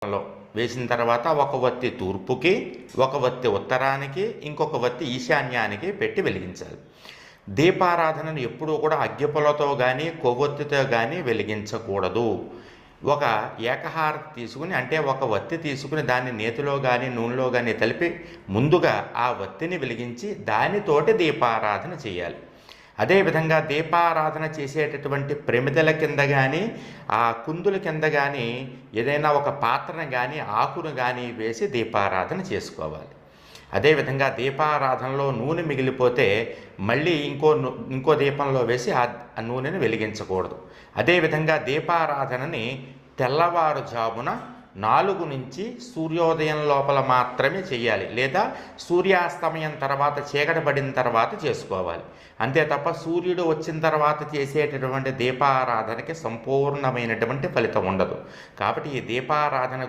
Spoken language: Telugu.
లో వేసిన తర్వాత ఒక వత్తి తూర్పుకి, ఒక వత్తి ఉత్తరానికి, ఇంకొక వత్తి ఈశాన్యానికి పెట్టి వెలిగించాలి. దీపారాధనను ఎప్పుడూ కూడా అగ్గిపుల్లతో కానీ కొవ్వొత్తితో కానీ వెలిగించకూడదు. ఒక ఏకహారతి తీసుకుని, అంటే ఒక వత్తి తీసుకుని దాన్ని నేతిలో కానీ నూనెలో కానీ కలిపి ముందుగా ఆ వత్తిని వెలిగించి దానితోటి దీపారాధన చేయాలి. అదేవిధంగా దీపారాధన చేసేటటువంటి ప్రమిదల కింద కానీ ఆ కుందుల కింద కానీ ఏదైనా ఒక పాత్రను కానీ ఆకును కానీ వేసి దీపారాధన చేసుకోవాలి. అదేవిధంగా దీపారాధనలో నూనె మిగిలిపోతే మళ్ళీ ఇంకో దీపంలో వేసి ఆ నూనెని వెలిగించకూడదు. అదేవిధంగా దీపారాధనని తెల్లవారుజామున 4 నుంచి సూర్యోదయం లోపల మాత్రమే చేయాలి, లేదా సూర్యాస్తమయం తర్వాత చీకటి పడిన తర్వాత చేసుకోవాలి. అంతే తప్ప సూర్యుడు వచ్చిన తర్వాత చేసేటటువంటి దీపారాధనకి సంపూర్ణమైనటువంటి ఫలితం ఉండదు. కాబట్టి ఈ దీపారాధన